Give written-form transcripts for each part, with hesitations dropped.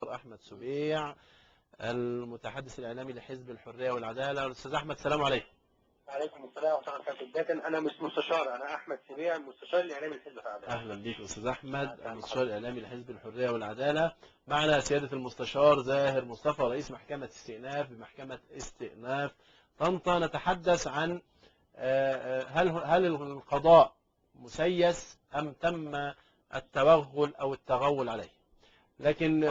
أحمد سبيع المتحدث الإعلامي لحزب الحرية والعدالة. أستاذ أحمد السلام عليكم. وعليكم السلام ورحمة الله وبركاته. أنا مش مستشار، أنا أحمد سبيع المستشار الإعلامي لحزب الحرية والعدالة. أهلا بك أستاذ أحمد المستشار الإعلامي لحزب الحرية والعدالة. معنا سيادة المستشار زاهر مصطفى رئيس محكمة استئناف بمحكمة استئناف طنطا. نتحدث عن هل القضاء مسيس أم تم التوغل أو التغول عليه؟ لكن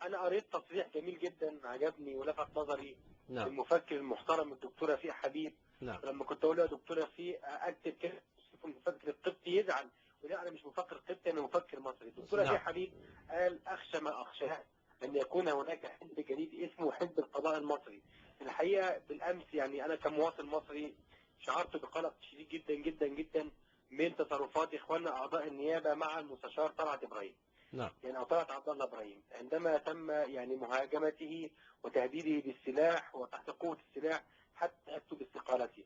أنا قريت تصريح جميل جدا عجبني ولفت نظري. نعم. المفكر المحترم الدكتورة فيه حبيب. نعم. لما كنت أقول له يا دكتورة فيه أكتب كده المفكر القبطي يزعل، ولا أنا مش مفكر قبطي، أنا مفكر مصري. الدكتورة نعم. فيه حبيب قال أخشى ما أخشاه أن يكون هناك حزب جديد اسمه حزب القضاء المصري. الحقيقة بالأمس يعني أنا كمواطن مصري شعرت بقلق شديد جدا جدا جدا من تصرفات إخواننا أعضاء النيابة مع المستشار طلعت إبراهيم. نعم. يعني طلعت عبد الله إبراهيم عندما تم يعني مهاجمته وتهديده بالسلاح وتحت قوة السلاح حتى يكتب استقالته.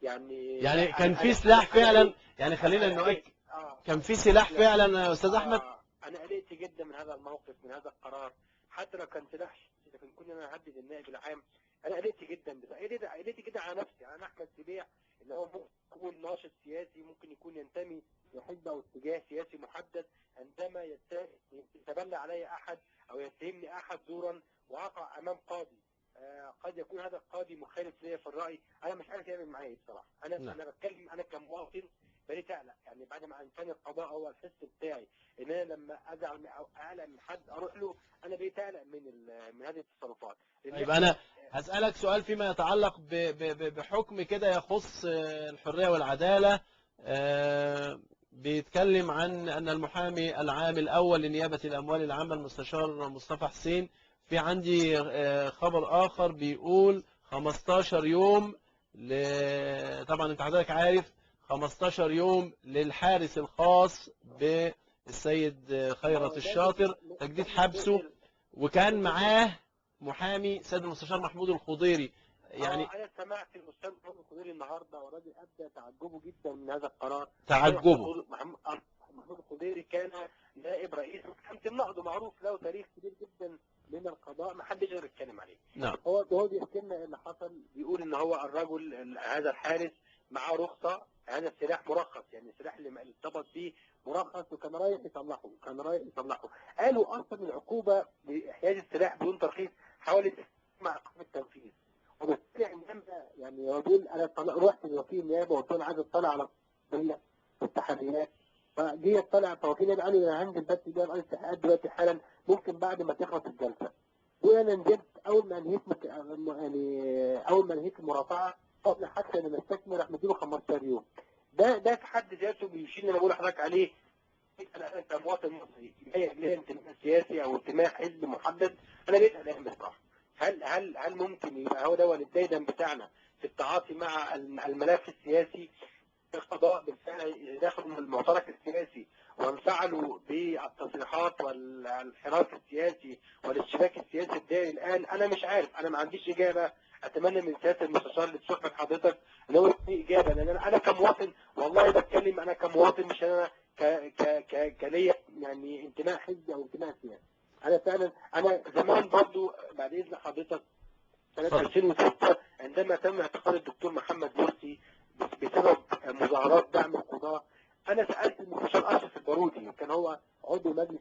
يعني كان في سلاح فعلا، يعني خلينا نؤكد كان في سلاح فعلا يا أستاذ أحمد. أنا قلقت جدا من هذا الموقف، من هذا القرار، حتى لو كان سلاح، لكن كنا نهدد النائب العام. أنا قلقت جدا، قلقت جدا على نفسي، على أحمد سبيع اللي هو ممكن يكون ناشط سياسي، ممكن يكون ينتمي لحزب أو اتجاه سياسي محدد. عندما يتبلى علي أحد أو يتهمني أحد زورا وأقع أمام قاضي، قد يكون هذا القاضي مخالف ليا في الرأي، أنا مش عارف يعمل معايا بصراحة. أنا بتكلم أنا كمواطن بقيت أقلق، يعني بعد ما كان القضاء هو الحس بتاعي ان انا لما ازعل او اقلق من حد اروح له، انا بقيت اقلق من هذه التصرفات. طيب انا هسألك سؤال فيما يتعلق بحكم كده يخص الحرية والعدالة. بيتكلم عن أن المحامي العام الأول لنيابة الأموال العامة المستشار مصطفى حسين، في عندي خبر آخر بيقول 15 يوم طبعا أنت حضرتك عارف 15 يوم للحارس الخاص بالسيد خيرت الشاطر تجديد حبسه، وكان معاه محامي سيد المستشار محمود الخضيري. يعني انا سمعت الاستاذ محمود الخضيري النهارده والراجل ابدى تعجبه جدا من هذا القرار. محمود الخضيري كان نائب رئيس محكمة النقض، معروف له تاريخ كبير جدا من القضاء ما حدش يقدر يتكلم عليه. نعم. هو بيحكي لنا اللي حصل، بيقول ان هو الرجل هذا الحارس معاه رخصه، هذا السلاح مرخص، يعني السلاح اللي ارتبط بيه مرخص، وكان رايح يصلحه. قالوا اصلا العقوبه لاحياز السلاح بدون ترخيص حوالي مع عقوبه التنفيذ. وبالتالي عندما يعني هو بيقول انا رحت لوكيل النيابه وقلت له عايز اطلع على التحريات، فجه يطلع فوكيل النيابه قال لي انا هنزل بس جاي رئيس التحقيقات دلوقتي حالا، ممكن بعد ما تخلص الجلسه. وانا نزلت اول ما انهيت المرافعه قبل حتى ان نستكمل راح مديله 15 يوم. ده في حد ذاته بيشيل اللي انا بقول لحضرتك عليه. انا كمواطن مصري ليه انتماء سياسي او انتماء حزب محدد، انا بقيت قلقان بصراحه. هل ممكن يبقى هو ده الديدن بتاعنا في التعاطي مع الملف السياسي؟ القضاء بالفعل داخل من المعترك السياسي وانفعلوا بالتصريحات والحراك السياسي والاشتباك السياسي الدائري الان. انا مش عارف، انا ما عنديش اجابه. اتمنى من سياده المستشار اللي تشوف حضرتك ان هو يديني اجابه، لان انا كمواطن والله بتكلم، انا كمواطن مش انا كليا يعني انتماء حزبي او انتماء سياسي. انا فعلا انا زمان برضو بعد اذن حضرتك سنه 2006 عندما تم اعتقال الدكتور محمد مرسي بسبب مظاهرات دعم القضاء، انا سالت المستشار اشرف البارودي، كان هو عضو مجلس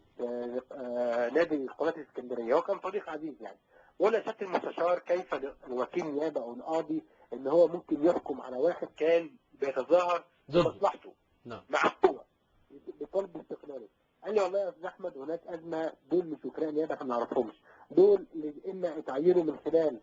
نادي قضاة الاسكندريه، هو كان صديق عزيز يعني. ولا سالت المستشار كيف الوكيل النيابه او القاضي ان هو ممكن يحكم على واحد كان بيتظاهر بمصلحته مع القوه بطلب استقلاله. قال لي والله يا استاذ احمد هناك ازمه، دول مش وكلاء نيابه احنا ما نعرفهمش، دول اما اتعينوا من خلال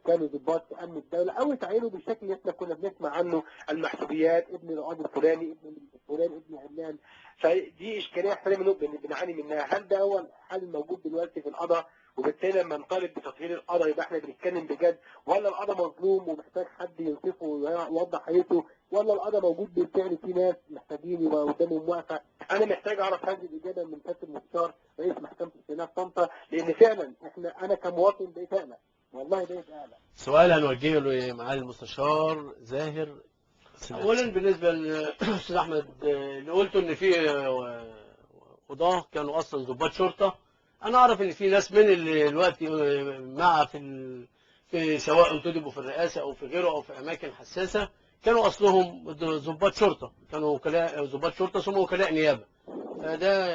كانوا ضباط في امن الدوله او اتعينوا بالشكل اللي احنا كنا بنسمع عنه، المحسوبيات، ابن القاضي الفلاني، ابن فلان، ابن علان. فدي اشكاليه احنا بنعاني منها. هل ده هو الحل الموجود دلوقتي في القضاء؟ وبالتالي لما نطالب بتطهير القضاء يبقى احنا بنتكلم بجد، ولا القضاء مظلوم ومحتاج حد ينصفه ويوضح حقيقته، ولا القضاء موجود بالفعل في ناس محتاجين يبقى قدامهم موافقه؟ انا محتاج اعرف هذه الاجابه من سياده المستشار رئيس محكمه استئناف طنطا، لان فعلا انا كمواطن بقيت اقلق، والله بقيت اقلق. سؤال هنوجهه لمعالي المستشار زاهر. اولا بالنسبه للاستاذ احمد اللي قلته ان في قضاه كانوا اصلا ضباط شرطه انا اعرف ان في ناس من اللي دلوقتي مع في سواء انتدبوا في الرئاسه او في غيره او في اماكن حساسه، كانوا اصلهم ضباط شرطه، كانوا وكلاء ضباط شرطه ثم وكلاء نيابه. فده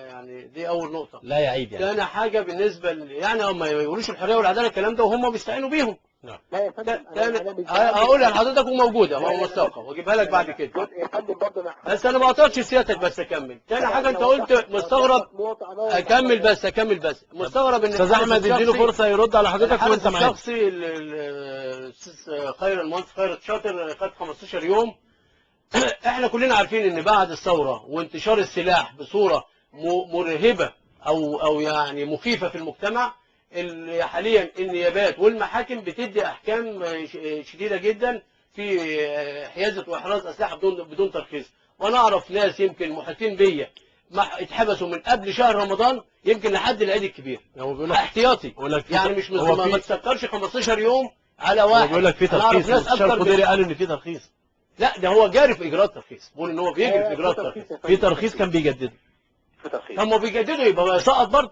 يعني دي اول نقطه. لا يعيب يعني. ثاني حاجه بالنسبه يعني هم ما يقولوش الحريه والعداله الكلام ده وهم بيستعينوا بيهم. نعم. لا يا فندم هقول لحضرتك وموجوده موثقه واجيبها لك بعد كده. يا فندم برضه بس انا ما قطعتش سيادتك، بس اكمل. تاني حاجه انت قلت مستغرب. اكمل بس مستغرب ان استاذ احمد اديله فرصه يرد على حضرتك وانت معاك. الشخصي الاستاذ خير المهندس خيرت شاطر خد 15 يوم. احنا كلنا عارفين ان بعد الثوره وانتشار السلاح بصوره مرهبه او يعني مخيفه في المجتمع، حاليا النيابات والمحاكم بتدي احكام شديده جدا في حيازه واحراز اسلحه بدون ترخيص. وانا اعرف ناس يمكن محيطين بيا اتحبسوا من قبل شهر رمضان يمكن لحد العيد الكبير احتياطي. يعني مش ما تسكرش 15 يوم على واحد. بيقول لك في ترخيص. الشرطه القدري قالوا ان في ترخيص. لا ده هو جاري في اجراءات ترخيص، بيقول ان هو بيجري في اجراءات ترخيص. في ترخيص كان بيجدده. في ترخيص. هم بيجددوا يبقى يسقط برضه.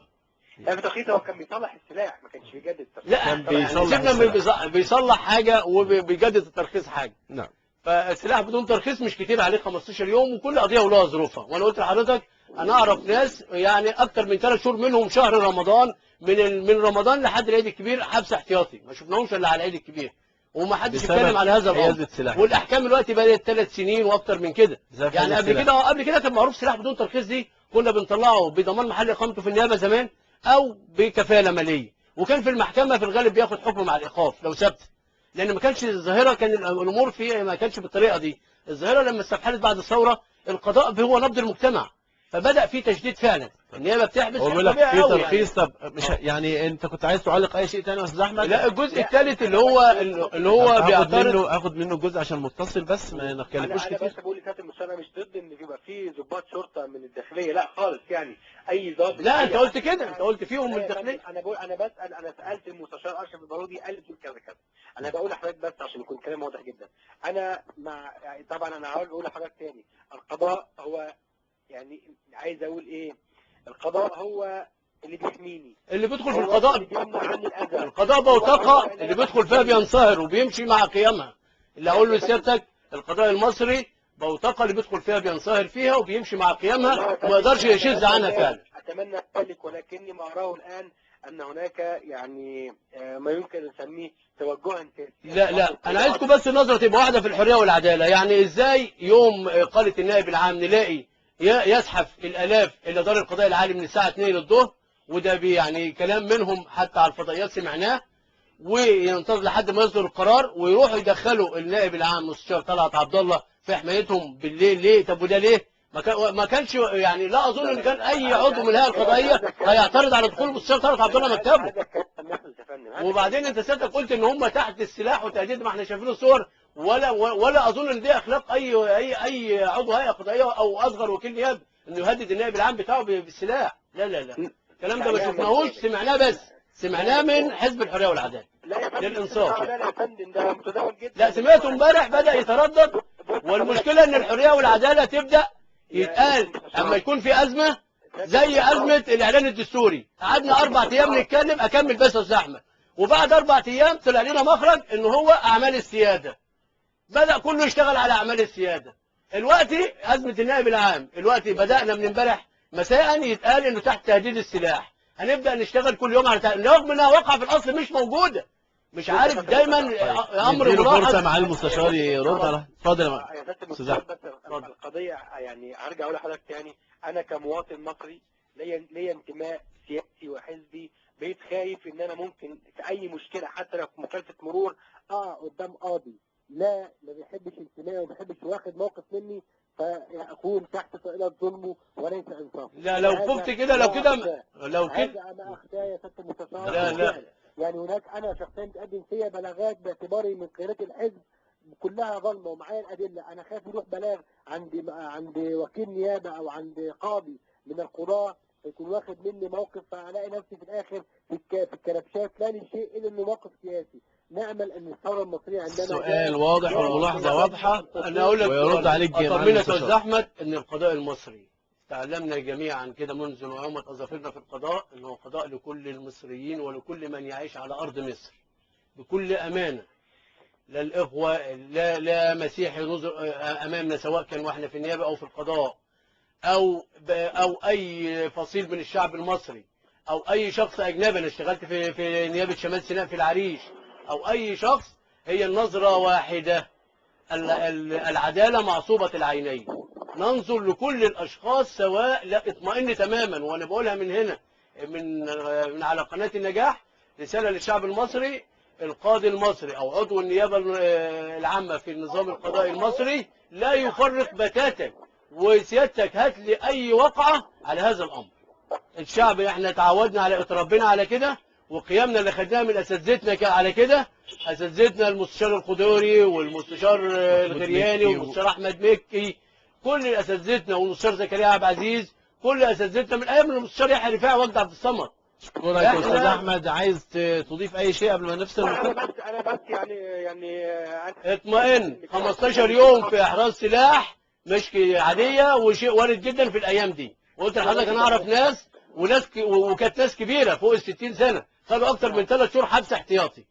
لا في ترخيص هو كان بيصلح السلاح ما كانش بيجدد الترخيص. لا كان بيصلح سيبنا بيصلح حاجه وبيجدد الترخيص حاجه. نعم. فالسلاح بدون ترخيص مش كتير عليه 15 يوم، وكل قضيه ولها ظروفها. وانا قلت لحضرتك انا اعرف ناس يعني اكتر من 3 شهور منهم شهر رمضان، من رمضان لحد العيد الكبير حبس احتياطي، ما شفناهمش الا على العيد الكبير وما حدش اتكلم على هذا الامر. والاحكام دلوقتي بقت 3 سنين واكتر من كده. يعني قبل كده كان معروف سلاح بدون ترخيص دي كنا بنطلعه بضمان محل اقامته في النيابه زمان او بكفاله ماليه، وكان في المحكمه في الغالب بياخد حكم مع الايقاف لو ثبت، لان ما كانش الظاهره، كان الامور فيه ما كانش بالطريقه دي. الظاهره لما استفحلت بعد الثوره القضاء هو نبض المجتمع، فبدا في تشديد فعلا. النيابه بتحبس. هو بيقول لك في ترخيص. طب مش يعني انت كنت عايز تعلق اي شيء ثاني يا استاذ احمد؟ لا الجزء الثالث اللي هو بيعترض. اخد منه جزء عشان متصل بس ما نتكلموش كتير. انا بس بقول لكابتن مصطفى مش ضد ان يبقى في ضباط شرطه من الداخليه، لا خالص. يعني اي ضابط. لا انت قلت كده، انت قلت فيهم من الداخليه. انا بسال، انا سالت المستشار اشرف البارودي قال لي كذا كذا. انا بقول لحضرتك بس عشان يكون كلام واضح جدا. انا مع يعني طبعا انا عاوز اقول لحضرتك تاني، القضاء هو يعني عايز اقول ايه، القضاء هو اللي بيحميني، اللي بيدخل في القضاء القضاء القضاء بوثقه اللي بيدخل فيها بينصهر وبيمشي مع قيمها. اللي اقول له لسيادتك القضاء المصري بوثقه اللي بيدخل فيها بينصهر فيها وبيمشي مع قيمها وما يقدرش يشذ عنها فعلا. اتمنى ذلك، ولكني ما اراه الان ان هناك يعني ما يمكن نسميه توجها سياسيا. لا انا عايزكم بس النظره تبقى واحده في الحريه والعداله. يعني ازاي يوم قاله النائب العام نلاقي يزحف الالاف الى دار القضاء العالي من الساعه 2 الظهر، وده يعني كلام منهم حتى على الفضائيات سمعناه، وينتظر لحد ما يصدر القرار ويروحوا يدخلوا النائب العام مستشار طلعت عبد الله في حمايتهم بالليل. ليه؟ طب وده ليه؟ ما كانش يعني لا اظن ان كان اي عضو من الهيئه القضائيه هيعترض على دخول مستشار طلعت عبد الله مكتبه. وبعدين انت سيادتك قلت ان هم تحت السلاح وتهديد، ما احنا شايفين الصور، ولا اظن ان دي اخلاق اي عضو هيئه قضائيه او اصغر وكيل نيابه انه يهدد النائب العام بتاعه بالسلاح. لا الكلام ده ما شفناهوش، سمعناه بس سمعناه من حزب الحريه والعداله. لا يا فندم، للانصاف. لا يا فندم ده متداول جدا. لا سمعته امبارح بدا يتردد. والمشكله ان الحريه والعداله تبدا يتقال اما يكون في ازمه زي ازمه الاعلان الدستوري. قعدنا 4 ايام نتكلم، اكمل بس يا استاذ احمد، وبعد 4 ايام طلع لنا مخرج ان هو اعمال السياده. بدا كله يشتغل على اعمال السياده. دلوقتي ازمه النائب العام، دلوقتي بدانا من امبارح مساء يتقال انه تحت تهديد السلاح. هنبدا نشتغل كل يوم على رغم انها واقعه في الاصل مش موجوده. مش عارف دايما امر ملاحظ. فرصه مع المستشار يرد على. اتفضل يا استاذ القضيه يعني هرجع اقول لحضرتك تاني، انا كمواطن مصري ليا انتماء سياسي وحزبي، بقيت خايف ان انا ممكن في اي مشكله حتى لو في مخالفه مرور قدام قاضي لا ما بيحبش انتمائي وما بيحبش واخد موقف مني، فاكون تحت طائله ظلمه وليس انصافه. لا لو خفت كده لو كده هذا ما اخشاه يا سياده المستشار. لا يعني هناك انا شخصيا بتقدم فيا بلاغات باعتباري من قيادات الحزب كلها ظلمه ومعايا الادله. انا خايف يروح بلاغ عند وكيل نيابه او عند قاضي من القضاه يكون واخد مني موقف، فالاقي نفسي في الاخر في الكلبشات لا لشيء الا انه موقف سياسي. نامل ان الثوره المصريه عندنا سؤال واضح والملاحظه واضحه. انا اقول لك ويرد عليك اطمنك يا استاذ احمد ان القضاء المصري تعلمنا جميعا كده منذ نعومة أظافرنا في القضاء أنه قضاء لكل المصريين ولكل من يعيش على أرض مصر بكل أمانة. لا الإخوة لا مسيحي نظر أمامنا، سواء كان واحنا في النيابة أو في القضاء أو أي فصيل من الشعب المصري أو أي شخص أجنبي. أنا اشتغلت في نيابة شمال سيناء في العريش، أو أي شخص، هي النظرة واحدة، العدالة معصوبة العينين. ننظر لكل الأشخاص سواء. لا اطمئن تماما، وأنا بقولها من هنا من على قناة النجاح، رسالة للشعب المصري: القاضي المصري أو عضو النيابة العامة في النظام القضائي المصري لا يفرق بتاتا. وسيادتك هات لي أي وقعة على هذا الأمر. الشعب احنا تعودنا على اتربينا على كده، وقيامنا اللي خدناها من اساتذتنا على كده. اساتذتنا المستشار الخضوري والمستشار الغرياني والمستشار احمد مكي، كل اساتذتنا، والمستشار زكريا عبد العزيز، كل اساتذتنا من ايام المستشار يحيى رفاعي وجد عبد الصمد. اشكرك يا استاذ احمد. عايز تضيف اي شيء قبل ما نفصل؟ انا بس يعني اطمئن. 15 يوم في احراز سلاح مش عاديه، وشيء وارد جدا في الايام دي. وقلت لحضرتك انا اعرف ناس وكانت ناس كبيره فوق ال60 سنه خدوا اكتر من 3 شهور حبس احتياطي.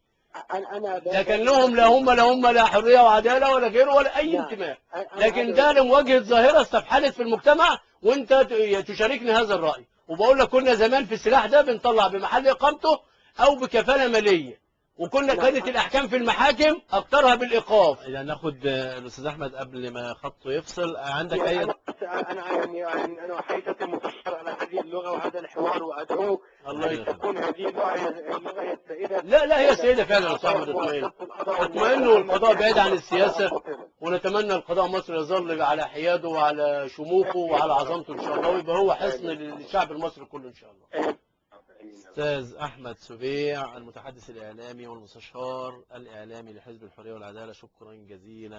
لكن لهم لا حريه وعداله ولا غيره ولا اي انتماء. لكن ده لمواجهه ظاهره استفحلت في المجتمع، وانت تشاركني هذا الراي. وبقول لك كنا زمان في السلاح ده بنطلع بمحل اقامته او بكفاله ماليه، كانت الاحكام في المحاكم اكترها بالايقاف. يعني ناخد الاستاذ احمد قبل ما خطه يفصل. عندك اي؟ انا حقيقه متشكر على هذه اللغه وهذا الحوار، وادعو ان تكون هذه اللغه هي السائده. لا هي السيده فعلا يا استاذ احمد. اطمئن. والقضاء بعيد عن السياسه، ونتمنى القضاء المصري يظل على حياده وعلى شموخه وعلى عظمته ان شاء الله، ويبقى هو حصن للشعب المصري كله ان شاء الله. أستاذ أحمد سبيع، المتحدث الإعلامي والمستشار الإعلامي لحزب الحرية والعدالة، شكرا جزيلا.